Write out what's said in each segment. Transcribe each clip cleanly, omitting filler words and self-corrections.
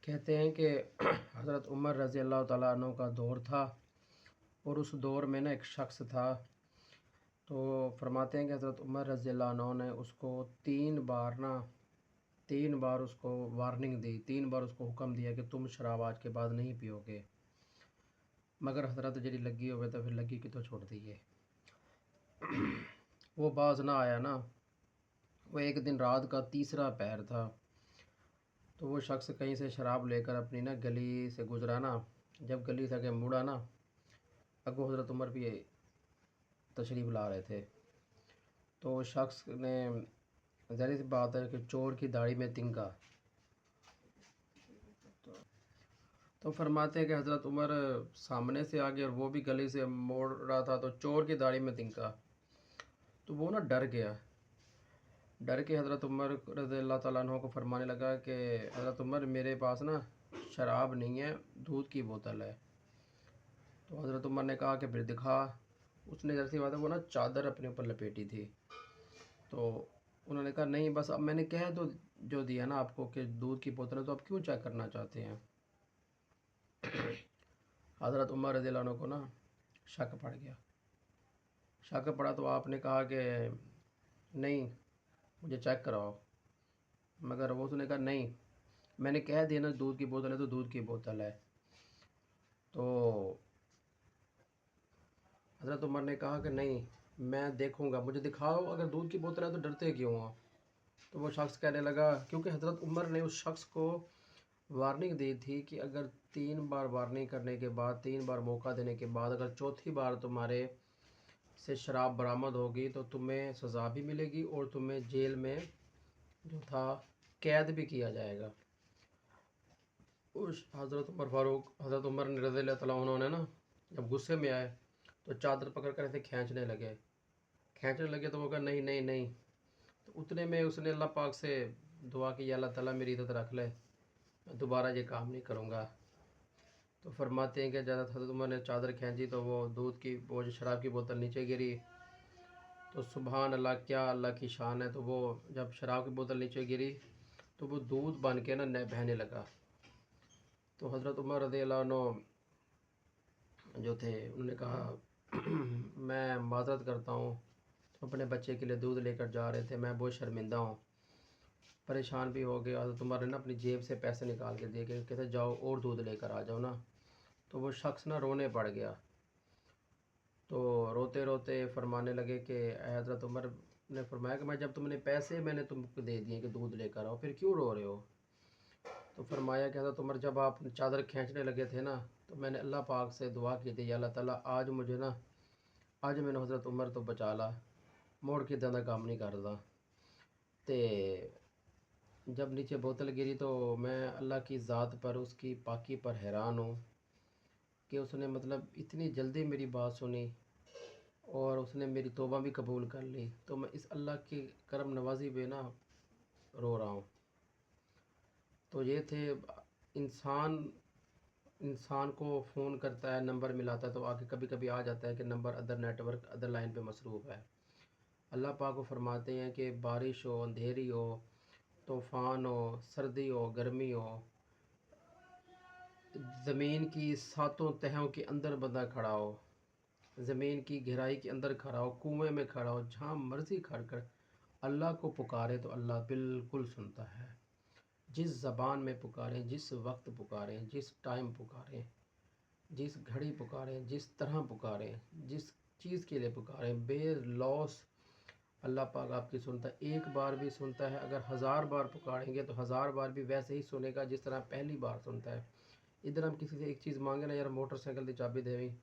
کہتے ہیں کہ حضرت عمر رضی اللہ تعالیٰ عنہ کا دور تھا، اور اس دور میں ایک شخص تھا، تو فرماتے ہیں کہ حضرت عمر رضی اللہ عنہ نے اس کو تین بار اس کو وارننگ دی، 3 بار اس کو حکم دیا کہ تم شراب آج کے بعد نہیں پیو گے، مگر حضرت جڑی لگی ہوئے تو پھر لگی کتوں چھوڑ دیئے۔ وہ باز نہ آیا نا۔ وہ ایک دن رات کا تیسرا پہر تھا، تو وہ شخص کہیں سے شراب لے کر اپنی گلی سے گزرا نا۔ جب گلی سے آگے مڑا نا، اگو حضرت عمر بھی تشریف لا رہے تھے، تو اس شخص نے ظاہر سی بات ہے کہ چور کی داڑھی میں تنکا، تو فرماتے ہیں کہ حضرت عمر سامنے سے آگے اور وہ بھی گلی سے موڑ رہا تھا، تو چور کی داڑھی میں تنکا، تو وہ ڈر گیا۔ ڈر کے حضرت عمر رضی اللہ تعالیٰ عنہ کو فرمانے لگا کہ حضرت عمر میرے پاس شراب نہیں ہے، دودھ کی بوتل ہے۔ تو حضرت عمر نے کہا کہ پھر دکھا۔ اس نے جیسی بات ہے وہ چادر اپنے اوپر لپیٹی تھی، تو انہوں نے کہا نہیں بس اب میں نے کہہ تو جو دیا نا آپ کو کہ دودھ کی بوتل ہے، تو آپ کیوں چیک کرنا چاہتے ہیں؟ حضرت عمر رضی اللہ عنہ کو شک پڑ گیا۔ شک پڑا تو آپ نے کہا کہ نہیں مجھے چیک کراؤ، مگر وہ اس نے کہا نہیں میں نے کہہ دیا نا دودھ کی بوتل ہے تو دودھ کی بوتل ہے۔ تو حضرت عمر نے کہا کہ نہیں میں دیکھوں گا، مجھے دکھاؤ، اگر دودھ کی بوتل ہے تو ڈرتے کیوں ہو؟ تو وہ شخص کہنے لگا، کیونکہ حضرت عمر نے اس شخص کو وارننگ دی تھی کہ اگر 3 بار وارننگ کرنے کے بعد، 3 بار موقع دینے کے بعد اگر چوتھی بار تمہارے سے شراب برآمد ہوگی تو تمہیں سزا بھی ملے گی اور تمہیں جیل میں جو تھا قید بھی کیا جائے گا۔ حضرت عمر رضی اللہ تعالیٰ عنہ نے جب غصے میں آئے تو چادر پکڑ کر ایسے کھینچنے لگے تو وہ کہا نہیں نہیں نہیں۔ تو اتنے میں اس نے اللہ پاک سے دعا کی، یا اللہ تعالیٰ میری عزت رکھ لے، میں دوبارہ یہ کام نہیں کروں گا۔ تو فرماتے ہیں کہ جب حضرت عمر نے چادر کھینچی تو وہ جو شراب کی بوتل نیچے گری، تو سبحان اللہ، کیا اللہ کی شان ہے، تو وہ جب شراب کی بوتل نیچے گری تو وہ دودھ بن کے بہنے لگا۔ تو حضرت عمر رضی اللہ عنہ جو تھے انہوں نے کہا میں معذرت کرتا ہوں، اپنے بچے کے لیے دودھ لے کر جا رہے تھے، میں بہت شرمندہ ہوں، پریشان بھی ہو گیا۔ حضرت عمر نے اپنی جیب سے پیسے نکال کے دیے کہ کہتے جاؤ اور دودھ لے کر آ جاؤ نا۔ تو وہ شخص رونے پڑ گیا، تو روتے روتے فرمانے لگے کہ اے حضرت عمر نے فرمایا کہ میں جب تم نے پیسے میں نے تم کو دے دیے کہ دودھ لے کر آؤ، پھر کیوں رو رہے ہو؟ تو فرمایا کہ حضرت عمر جب آپ چادر کھینچنے لگے تھے تو میں نے اللہ پاک سے دعا کی تھی، یا اللہ تعالیٰ آج مجھے آج میں نے حضرت عمر تو بچا لا، موڑ کے دندہ کام نہیں کرتا۔ تے جب نیچے بوتل گری تو میں اللہ کی ذات پر، اس کی پاکی پر حیران ہوں کہ اس نے اتنی جلدی میری بات سنی اور اس نے میری توبہ بھی قبول کر لی، تو میں اس اللہ کی کرم نوازی پہ رو رہا ہوں۔ تو یہ تھے انسان کو فون کرتا ہے، نمبر ملاتا ہے تو آگے کبھی کبھی آ جاتا ہے کہ نمبر ادر نیٹ ورک ادر لائن پہ مصروف ہے۔ اللہ پاک کو فرماتے ہیں کہ بارش ہو، اندھیری ہو، طوفان ہو، سردی ہو، گرمی ہو، زمین کی 7 تہوں کے اندر بندہ کھڑا ہو، زمین کی گہرائی کے اندر کھڑا ہو، کنویں میں کھڑا ہو، جہاں مرضی کھڑ کر اللہ کو پکارے تو اللہ بالکل سنتا ہے۔ جس زبان میں پکاریں، جس وقت پکاریں، جس ٹائم پکاریں، جس گھڑی پکاریں، جس طرح پکاریں، جس چیز کے لیے پکاریں، بے لوس اللہ پاک آپ کی سنتا ہے۔ ایک بار بھی سنتا ہے، اگر 1000 بار پکاریں گے تو 1000 بار بھی ویسے ہی سنے گا جس طرح پہلی بار سنتا ہے۔ ادھر ہم کسی سے ایک چیز مانگیں نا، یار موٹر سائیکل کی چابی دے ہوئی،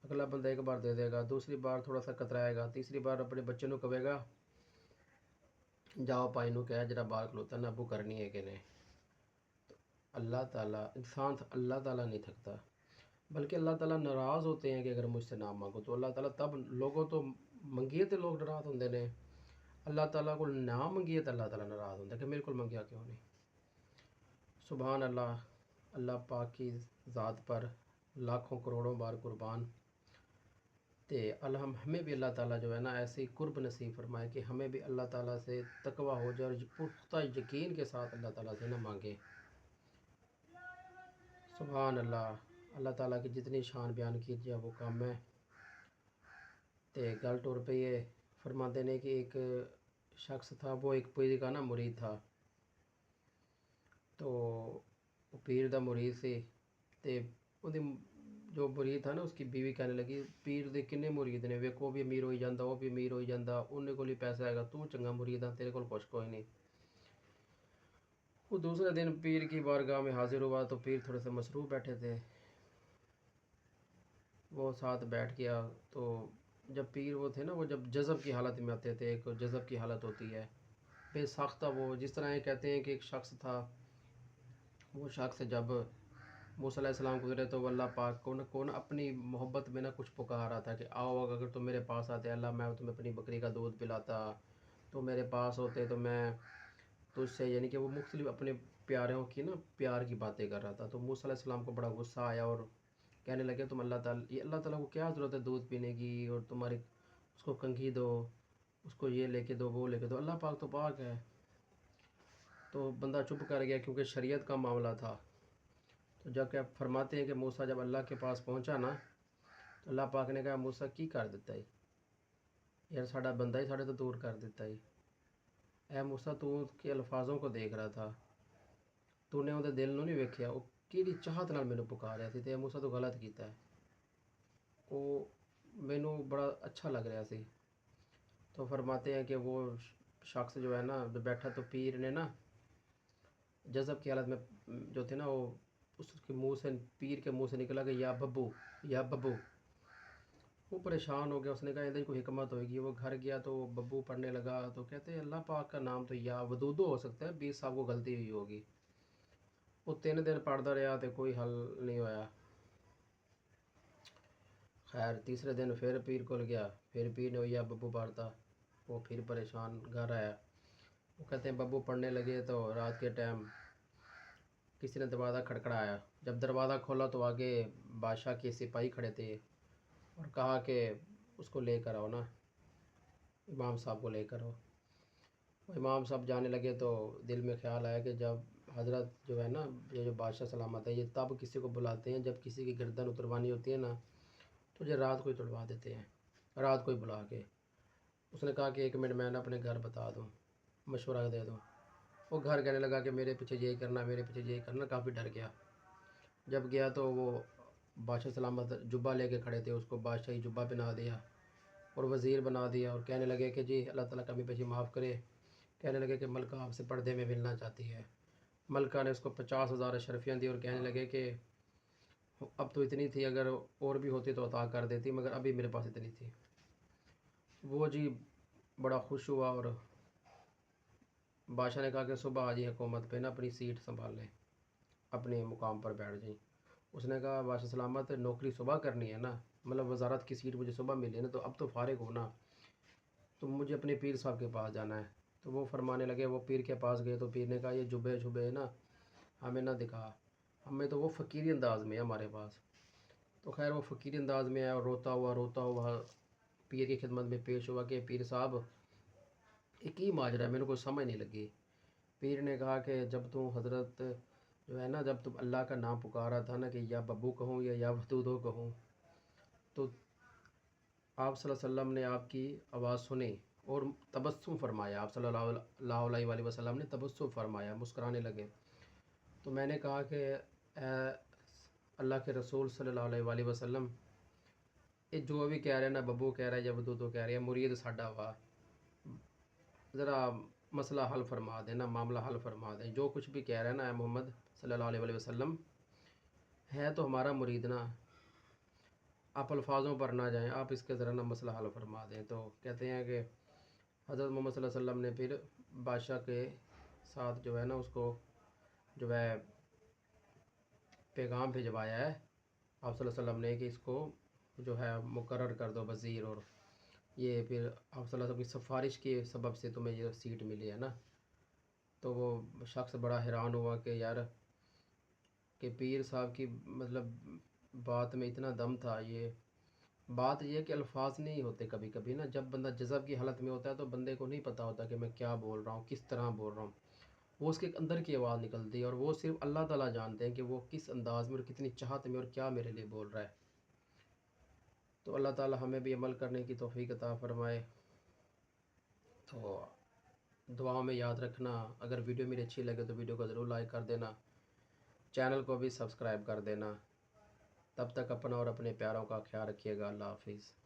اگلا بندہ ایک بار دے دے گا، دوسری بار تھوڑا سا کترائے گا، تیسری بار اپنے بچے کو کہے گا جاؤ پائی نو کہہ جرا بار کھلوتا نا ابو کرنی ہے کہ نہیں۔ تو اللہ تعالیٰ اللہ تعالیٰ نہیں تھکتا، بلکہ اللہ تعالیٰ ناراض ہوتے ہیں کہ اگر مجھ سے نہ مانگو، تو اللہ تعالیٰ تب لوگوں تو منگیے تو لوگ ناراض ہوندے نے، اللہ تعالیٰ کو نہ منگیے تو اللہ تعالیٰ ناراض ہوتا ہے کہ میرے کو منگیا کیوں نہیں۔ سبحان اللہ، اللہ پاک کی ذات پر لاکھوں کروڑوں بار قربان۔ تے ہمیں بھی اللہ تعالیٰ جو ہے ایسے ہی قرب نصیب فرمائے کہ ہمیں بھی اللہ تعالیٰ سے تقوی ہو جائے اور پختہ یقین کے ساتھ اللہ تعالیٰ سے مانگے۔ سبحان اللہ، اللہ تعالیٰ کی جتنی شان بیان کیجیے وہ کم ہے۔ تے گل ٹور پئی ہے، فرماتے نے کہ ایک شخص تھا، وہ ایک پیر کا نا مرید تھا، تو وہ پیر دا مرید سی، تے وہ جو مرید تھا نا اس کی بیوی کہنے لگی پیر دے کنے مرید نے، ویکو وہ بھی امیر ہوئی جاندہ، وہ بھی امیر ہوئی جاندہ، انہیں کو پیسہ آئے گا، تو چنگا مرید ہے، تیرے کو کچھ کوئی نہیں۔ وہ دوسرے دن پیر کی بارگاہ میں حاضر ہوا تو پیر تھوڑے سے مصروف بیٹھے تھے، وہ ساتھ بیٹھ گیا۔ تو جب پیر وہ تھے نا، وہ جب جذب کی حالت میں آتے تھے، ایک جذب کی حالت ہوتی ہے بے ساختہ، وہ جس طرح یہ کہتے ہیں کہ ایک شخص تھا، وہ شخص جب موسیٰ علیہ السلام گزرے تو وہ اللہ پاک کو نا اپنی محبت میں نا کچھ پکار رہا تھا کہ آؤ اگر تم میرے پاس آتے اللہ میں تمہیں اپنی بکری کا دودھ پلاتا، تو میرے پاس ہوتے تو میں تجھ سے، یعنی کہ وہ مختلف اپنے پیاروں کی نا پیار کی باتیں کر رہا تھا۔ تو موسیٰ علیہ السلام کو بڑا غصہ آیا اور کہنے لگے تم اللہ تعالیٰ کو کیا ضرورت ہے دودھ پینے کی، اور تمہاری اس کو کنگھی دو، اس کو یہ لے کے دو، وہ لے کے دو، اللہ پاک تو پاک ہے۔ تو بندہ چپ کر گیا کیونکہ شریعت کا معاملہ تھا۔ تو جب کہ فرماتے ہیں کہ موسیٰ جب اللہ کے پاس پہنچا نا تو اللہ پاک نے کہا موسیٰ کی کر دیتا ہے یار، ساڈا بندہ ہی ساڈے تو دور کر دیتا ہے، اے موسیٰ تو اس کے الفاظوں کو دیکھ رہا تھا، تو نے وہ دل نو نہیں ویکھیا، وہ کیڑی چاہت نال مینوں پکاریا سی، تے موسیٰ تو غلط کیتا ہے، وہ مینوں بڑا اچھا لگ رہا سی۔ تو فرماتے ہیں کہ وہ شخص جو ہے نا بیٹھا، تو پیر نے نا جذب کی حالت میں جو تھے نا، وہ اس کے منہ سے، پیر کے منہ سے نکلا کہ یا ببو، یا ببو۔ وہ پریشان ہو گیا، اس نے کہا ادھر کوئی حکمت ہوئے گی، وہ گھر گیا تو وہ ببو پڑھنے لگا، تو کہتے ہیں اللہ پاک کا نام تو یا ودودو ہو سکتا ہے، 20 صاحب کو غلطی ہوئی ہوگی۔ وہ 3 دن پڑھتا رہا تو کوئی حل نہیں ہویا۔ خیر تیسرے دن پھر پیر کو گیا، پھر پیر نے یا ببو پڑھتا، وہ پھر پریشان گھر آیا۔ وہ کہتے ہیں ببو پڑھنے لگے تو رات کے ٹائم کسی نے دروازہ کھڑکڑایا، جب دروازہ کھولا تو آگے بادشاہ کے سپاہی کھڑے تھے اور کہا کہ اس کو لے کر آؤ نا، امام صاحب کو لے کر آؤ۔ وہ امام صاحب جانے لگے تو دل میں خیال آیا کہ جب حضرت جو ہے نا، یہ جو بادشاہ سلامت ہے، یہ تب کسی کو بلاتے ہیں جب کسی کی گردن اتروانی ہوتی ہے نا، تو یہ رات کو ہی توڑوا دیتے ہیں، رات کو ہی بلا کے۔ اس نے کہا کہ 1 منٹ میں نا اپنے گھر بتا دوں، مشورہ دے دوں۔ وہ گھر کہنے لگا کہ میرے پیچھے یہی کرنا، میرے پیچھے یہی کرنا، کافی ڈر گیا۔ جب گیا تو وہ بادشاہ سلامت جبہ لے کے کھڑے تھے، اس کو بادشاہی جبہ پہنا دیا اور وزیر بنا دیا، اور کہنے لگے کہ جی اللہ تعالیٰ کمی پیشی معاف کرے، کہنے لگے کہ ملکہ آپ سے پردے میں ملنا چاہتی ہے۔ ملکہ نے اس کو 50,000 اشرفیاں دی اور کہنے لگے کہ اب تو اتنی تھی، اگر اور بھی ہوتی تو عطا کر دیتی، مگر ابھی میرے پاس اتنی تھی۔ وہ جی بڑا خوش ہوا اور بادشاہ نے کہا کہ صبح آج ہی حکومت پہ نا اپنی سیٹ سنبھال لیں، اپنے مقام پر بیٹھ جائیں۔ اس نے کہا بادشاہ سلامت نوکری صبح کرنی ہے نا، مطلب وزارت کی سیٹ مجھے صبح ملی ہے نا، تو اب تو فارغ ہونا، تو مجھے اپنے پیر صاحب کے پاس جانا ہے۔ تو وہ فرمانے لگے، وہ پیر کے پاس گئے تو پیر نے کہا یہ جبے ہے نا ہمیں نہ دکھا، ہمیں تو وہ فقیری انداز میں ہے ہمارے پاس۔ تو خیر وہ فقیری انداز میں آیا اور روتا ہوا پیر کی خدمت میں پیش ہوا کہ پیر صاحب ایک ہی ماجرا ہے، میرے کو سمجھ نہیں لگی۔ پیر نے کہا کہ جب تم حضرت جو ہے نا، جب تم اللہ کا نام پکارا تھا نا کہ یا ببو کہوں یا ودودو کہوں، تو آپ صلی اللہ علیہ وسلم نے آپ کی آواز سنی اور تبسم فرمایا، آپ صلی اللہ علیہ وسلم نے تبسم فرمایا، مسکرانے لگے۔ تو میں نے کہا کہ اے اللہ کے رسول صلی اللہ علیہ وسلم، یہ جو بھی کہہ رہے ہیں نا، ببو کہہ رہا ہے یا ودودو کہہ رہے ہیں، مرید ساڈا وا، ذرا مسئلہ حل فرما دیں نا، معاملہ حل فرما دیں، جو کچھ بھی کہہ رہے ہیں نا اے محمد صلی اللہ علیہ وسلم، ہے تو ہمارا مرید نا، آپ الفاظوں پر نہ جائیں، آپ اس کے ذرا نا مسئلہ حل فرما دیں۔ تو کہتے ہیں کہ حضرت محمد صلی اللہ علیہ وسلم نے پھر بادشاہ کے ساتھ جو ہے نا اس کو جو ہے پیغام بھجوایا ہے آپ صلی اللہ علیہ وسلم نے کہ اس کو جو ہے مقرر کر دو وزیر، اور یہ پھر آپ صلی اللہ علیہ وسلم کی سفارش کے سبب سے تمہیں یہ سیٹ ملی ہے نا۔ تو وہ شخص بڑا حیران ہوا کہ یار کہ پیر صاحب کی مطلب بات میں اتنا دم تھا۔ یہ بات یہ ہے کہ الفاظ نہیں ہوتے کبھی کبھی نا، جب بندہ جذب کی حالت میں ہوتا ہے تو بندے کو نہیں پتہ ہوتا کہ میں کیا بول رہا ہوں، کس طرح بول رہا ہوں۔ وہ اس کے اندر کی آواز نکلتی ہے، اور وہ صرف اللہ تعالیٰ جانتے ہیں کہ وہ کس انداز میں اور کتنی چاہت میں اور کیا میرے لیے بول رہا ہے۔ تو اللہ تعالیٰ ہمیں بھی عمل کرنے کی توفیق عطا فرمائے۔ تو دعاؤں میں یاد رکھنا، اگر ویڈیو میری اچھی لگے تو ویڈیو کو ضرور لائک کر دینا، چینل کو بھی سبسکرائب کر دینا۔ تب تک اپنا اور اپنے پیاروں کا خیال رکھیے گا۔ اللہ حافظ۔